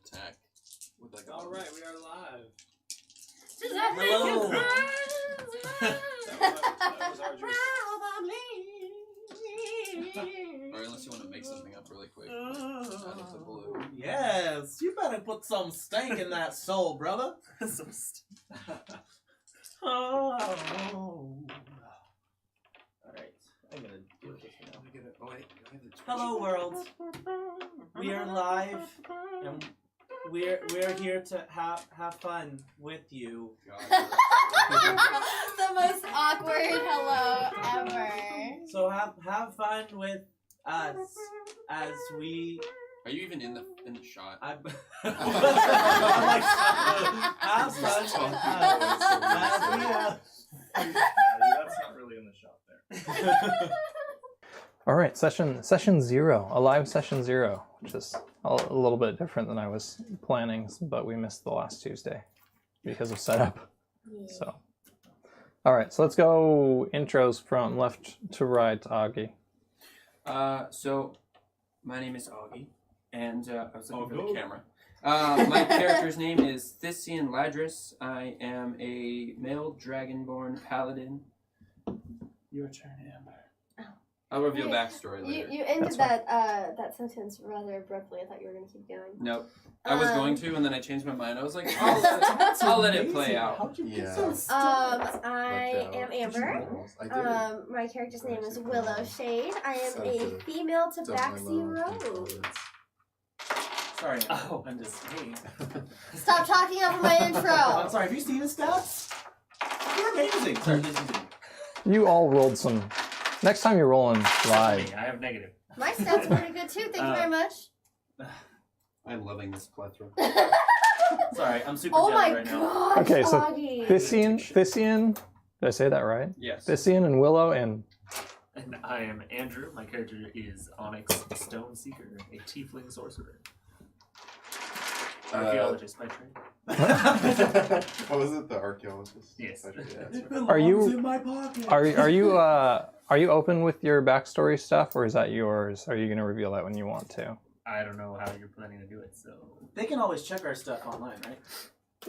attack with like. All right, we are live. Hello. That was Arju's. Or unless you want to make something up really quick. Out of the blue. Yes, you better put some stank in that soul, brother. Oh. Alright, I'm gonna do this now. Oh wait, Hello, world. We are live, and we're here to have fun with you. The most awkward hello ever. So have fun with us as we. Are you even in the shot? I'm like, have fun with us. That's not really in the shot there. All right, session 0, a live session 0, which is a little bit different than I was planning, but we missed the last Tuesday because of setup. Yeah. So, all right, so let's go intros from left to right, Augie. So my name is Augie, and I was looking for the camera. My character's name is Thician Ladris. I am a male dragonborn paladin. Your turn, Amber. I'll reveal backstory later. You ended that sentence rather abruptly. I thought you were going to keep going. Nope. I was going to, and then I changed my mind. I was like, I'll let it play out. How'd you get so I am Amber. My character's name is Willow Shade. I am a female tabaxi rogue. Sorry, I'm just hey. Stop talking over my intro. I'm sorry, have you seen his stats? They're amazing. Sorry, You all rolled some. Next time you're rolling live. I have negative. My stats are pretty good too. Thank you very much. I'm loving this plethora. Sorry, I'm super Oh jealous my right now. god. Okay, so Augie. Thician, did I say that right? Yes. Thician and Willow and And I am Andrew. My character is Onyx Stoneseeker, a tiefling sorcerer. Archaeologist by trade. What was it? The archaeologist? Yes. Are you- in my pocket. are you open with your backstory stuff, or is that yours? Are you going to reveal that when you want to? I don't know how you're planning to do it, so... They can always check our stuff online, right?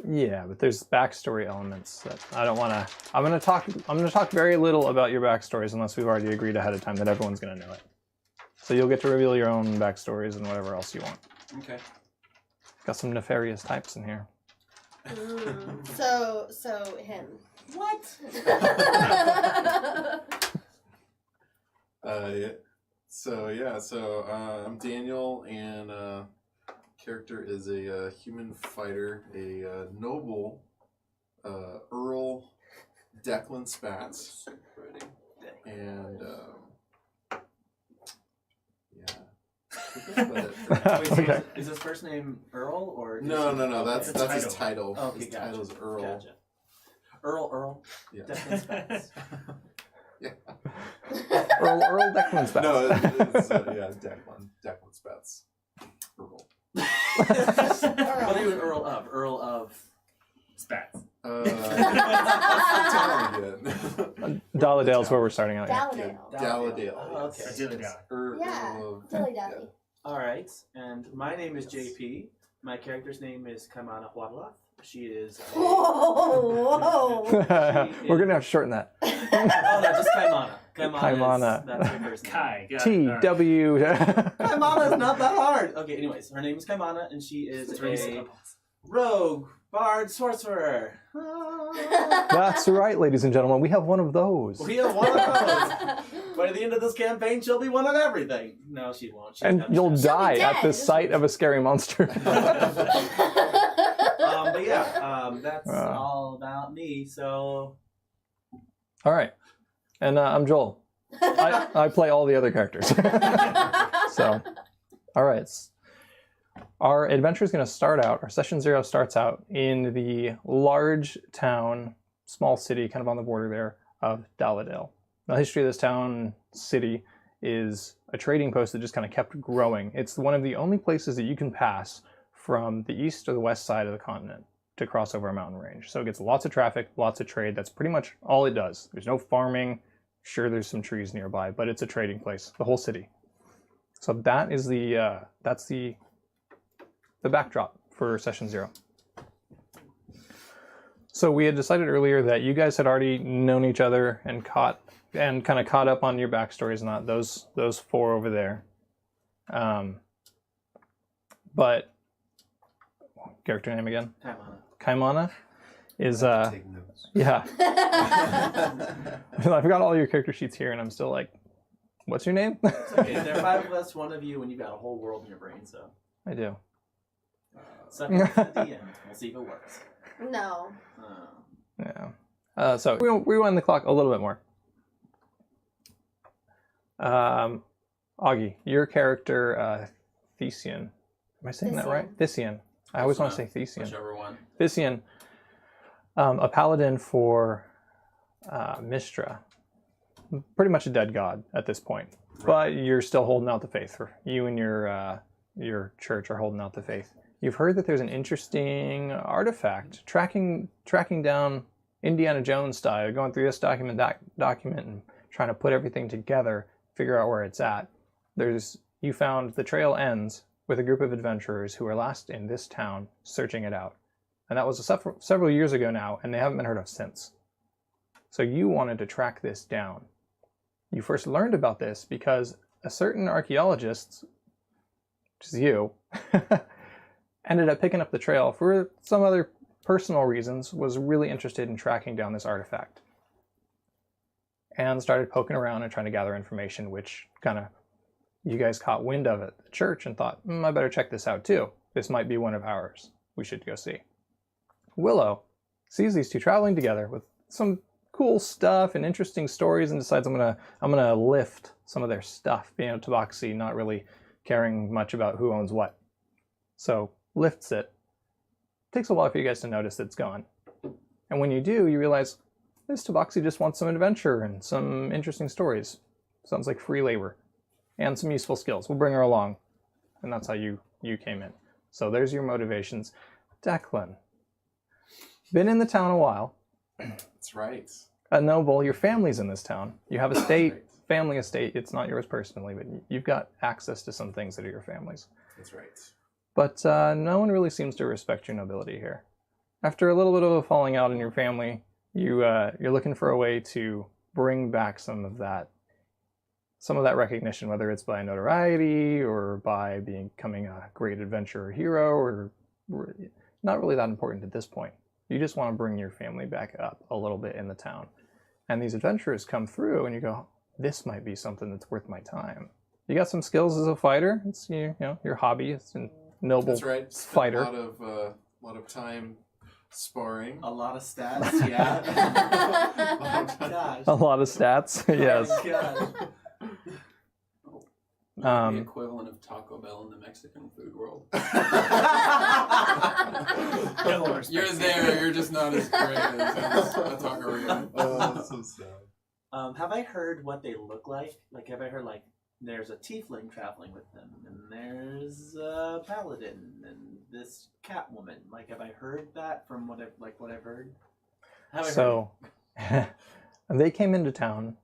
Yeah, but there's backstory elements that I don't want to. I'm going to talk very little about your backstories unless we've already agreed ahead of time that everyone's going to know it. So you'll get to reveal your own backstories and whatever else you want. Okay. Got some nefarious types in here. So him. What? So I'm Daniel, and character is a human fighter, a noble, Earl Declan Spatz, and Okay. Is his first name Earl or? No. That's It's his title. Okay, His gotcha. title's Earl. Gotcha. Earl. Yeah. Declan Spatz. Yeah. Earl Declan Spatz. No, it's Declan Spatz. Earl. What are you an Earl of? Earl of. Spats. Dalladale's where we're starting out. Yeah. Dalladale. Oh, okay. Yeah. Dilly dally. All right, and my name is JP. My character's name is Kaimana Huadla. She is. Whoa. We're going to have to shorten that. Oh no, just Kaimana. Kaimana. That's her first name. Kai. TW. Kaimana is not that hard. Okay, anyways, her name is Kaimana, and she is a rogue bard sorcerer. That's right, ladies and gentlemen. We have one of those. We have one of those. By the end of this campaign, she'll be one of everything. No, she won't. She'll And have you'll to- die be at the dead. sight of a scary monster. But yeah, that's all about me. So All right. And I'm Joel. I play all the other characters. So, all right. Our adventure is going to start out, our session 0 starts out in the large town, small city, kind of on the border there, of Dalladale. The history of this town, city, is a trading post that just kind of kept growing. It's one of the only places that you can pass from the east or the west side of the continent to cross over a mountain range. So it gets lots of traffic, lots of trade. That's pretty much all it does. There's no farming. Sure, there's some trees nearby, but it's a trading place, the whole city. So that is the backdrop for session 0. So we had decided earlier that you guys had already known each other and kind of caught up on your backstories, not those 4 over there. But character name again? Kaimana is Take notes. yeah. I've got all your character sheets here, and I'm still like, what's your name? Okay, there are 5 of us, 1 of you, and you've got a whole world in your brain, so. I do. Suck it to the end. We'll see if it works. No. Yeah. So we rewind the clock a little bit more. Augie, your character, Thesian. Am I saying that right? Thesian. I always want to say Thesian. Whichever one. Thesian, a paladin for Mistra. Pretty much a dead god at this point. Right. But you're still holding out the faith. You and your church are holding out the faith. You've heard that there's an interesting artifact tracking down Indiana Jones style, going through this document, that document, and trying to put everything together, figure out where it's at. You found the trail ends with a group of adventurers who were last in this town searching it out. And that was several years ago now, and they haven't been heard of since. So you wanted to track this down. You first learned about this because a certain archaeologist, which is you, ended up picking up the trail for some other personal reasons, was really interested in tracking down this artifact. And started poking around and trying to gather information, which kind of, you guys caught wind of it at the church and thought, I better check this out too. This might be one of ours. We should go see. Willow sees these 2 traveling together with some cool stuff and interesting stories and decides I'm gonna lift some of their stuff, being a tabaxi, not really caring much about who owns what. So lifts it. Takes a while for you guys to notice that it's gone. And when you do, you realize this tabaxi just wants some adventure and some interesting stories. Sounds like free labor. And some useful skills. We'll bring her along. And that's how you came in. So there's your motivations. Declan. Been in the town a while. That's right. A noble. Your family's in this town. You have a state, family estate. It's not yours personally, but you've got access to some things that are your family's. That's right. But no one really seems to respect your nobility here. After a little bit of a falling out in your family, you're looking for a way to bring back some of that recognition, whether it's by notoriety or by becoming a great adventurer hero, or not really that important at this point. You just want to bring your family back up a little bit in the town. And these adventurers come through and you go, this might be something that's worth my time. You got some skills as a fighter. It's your hobby. It's a noble That's right. fighter. A lot of time sparring. A lot of stats, yeah. Gosh. A lot of stats, yes. Oh my God. The equivalent of Taco Bell in the Mexican food world. You're there, you're just not as great as a taco guy. Oh, that's so sad. Have I heard what they look like? Like, have I heard, like, there's a tiefling traveling with them, and there's a paladin, and this Catwoman. Like, have I heard that from what I've heard? So, they came into town,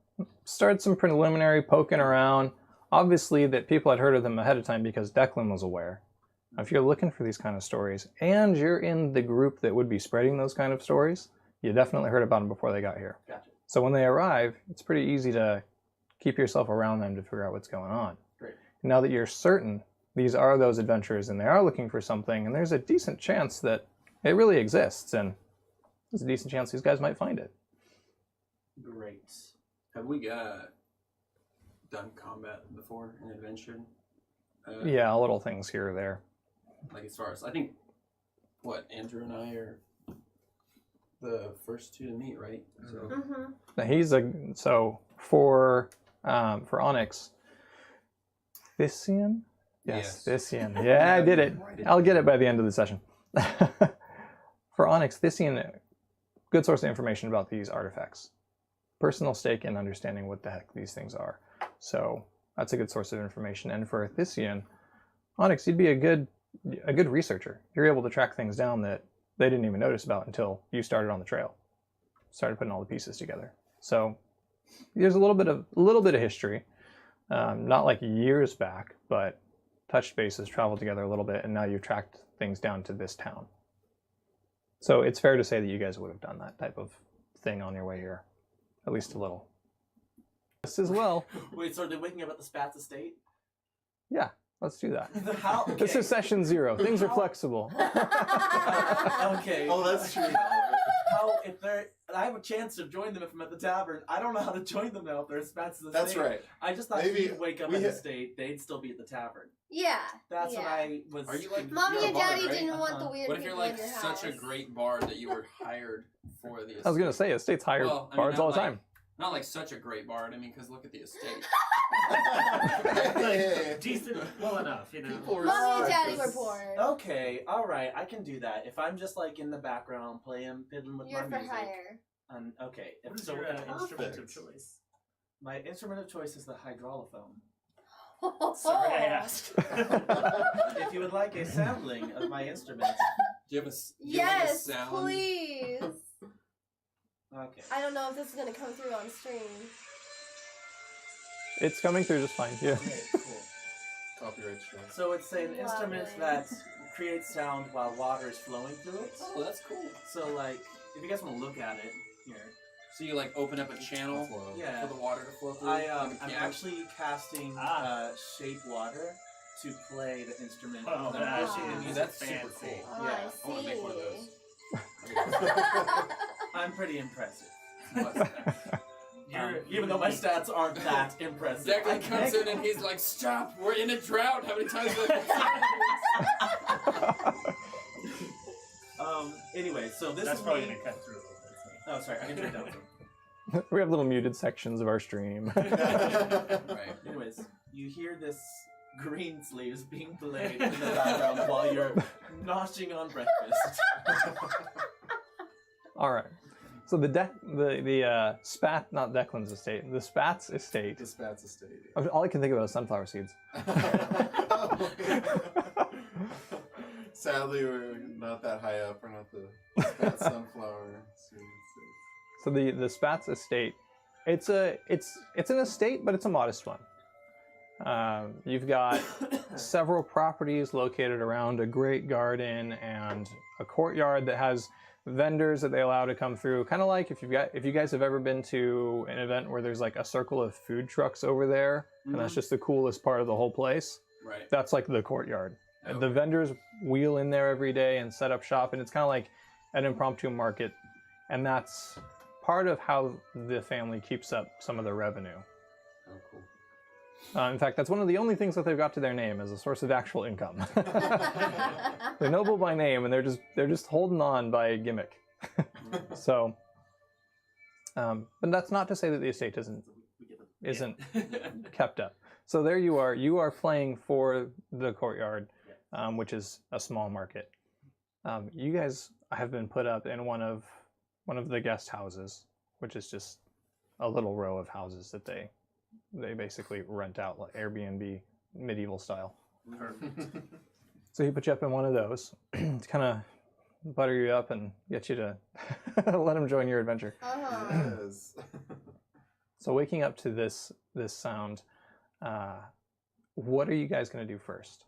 started some preliminary poking around. Obviously, that people had heard of them ahead of time because Declan was aware. If you're looking for these kind of stories, and you're in the group that would be spreading those kind of stories, you definitely heard about them before they got here. Gotcha. So when they arrive, it's pretty easy to keep yourself around them to figure out what's going on. Great. Now that you're certain these are those adventurers and they are looking for something, and there's a decent chance that it really exists, and there's a decent chance these guys might find it. Great. Have we done combat before in adventure? Yeah, little things here or there. Like as far as I think, Andrew and I are the first 2 to meet, right? So. Mm-hmm. Now for Onyx, Thesian? Yes, Thesian. Yeah, I did it. I'll get it by the end of the session. For Onyx, Thesian, good source of information about these artifacts. Personal stake in understanding what the heck these things are. So that's a good source of information. And for Thesian, Onyx, you'd be a good researcher. You're able to track things down that they didn't even notice about until you started on the trail. Started putting all the pieces together. So there's a little bit of history. Not like years back, but touched bases, traveled together a little bit, and now you've tracked things down to this town. So it's fair to say that you guys would have done that type of thing on your way here, at least a little. This as well. Wait, so are they waking up at the Spats estate? Yeah, let's do that. How? Okay. This is session 0. Things are flexible. Okay. Oh, that's true. How if they're? I have a chance to join them if I'm at the tavern. I don't know how to join them now if they're at Spats estate. That's right. I just thought Maybe he'd wake up we at the ha- state, they'd still be at the tavern. Yeah. That's yeah. what I was. Are you like Mommy you're a and bard, Daddy right? didn't want the weird What if you're people like in your such a house. great bard that you were hired for the estate? I was going to say, estates hire Well, I mean, bards not all the like- time. Not like such a great bard. I mean, because look at the estate. Like, decent, well enough, you know. People Mommy and Daddy respect were us. poor. Okay, all right, I can do that. If I'm just like in the background playing, fiddling with You're my for music. hire. Okay. What is So your instrument of perfect. choice? my instrument of choice is the hydraulophone. Sorry, I asked. If you would like a sampling of my instrument, Do you have a, do you have like a Yes, sound? please. okay. I don't know if this is gonna come through on stream. It's coming through just fine. Yeah. Okay, cool. Copyright strike. So it's an Love instrument it. that creates sound while water is flowing through it. Oh, that's cool. So like, if you guys want to look at it here, So you like open up a channel That's wild. yeah. for the water to flow through? I'm like a piano? actually casting shape water to play the instrument. Oh, that that I'm pushing is the music. That's super fancy. cool. Oh, Yeah, I want to make one of those. I I'm pretty impressive. You're- Even though my stats aren't that impressive. I Declan comes make- in and he's like, "Stop! We're in a drought. How many times?" Have I Anyway, so this That's is probably me. gonna cut through a little bit. So. Oh, sorry, I can turn it down. We have little muted sections of our stream. Right. Anyways, you hear this green sleeves being played in the background while you're noshing on breakfast. All right. So the spat, not Declan's estate, the Spats estate. The Spats estate. All I can think about is sunflower seeds. Sadly, we're not that high up. We're not the Spats sunflower seeds. So the Spats estate, it's an estate, but it's a modest one. You've got several properties located around a great garden and a courtyard that has vendors that they allow to come through. Kind of like if you guys have ever been to an event where there's like a circle of food trucks over there, and that's just the coolest part of the whole place. Right. That's like the courtyard. Okay. The vendors wheel in there every day and set up shop, and it's kind of like an impromptu market, and that's part of how the family keeps up some of their revenue. Oh, cool. In fact, that's one of the only things that they've got to their name as a source of actual income. They're noble by name, and they're just holding on by a gimmick. So, but that's not to say that the estate isn't kept up. So there you are. You are playing for the courtyard, which is a small market. You guys have been put up in one of the guest houses, which is just a little row of houses that they basically rent out, like Airbnb, medieval style. Perfect. So he put you up in one of those to kind of butter you up and get you to let him join your adventure. Uh-huh. Yes. So waking up to this sound, what are you guys going to do first?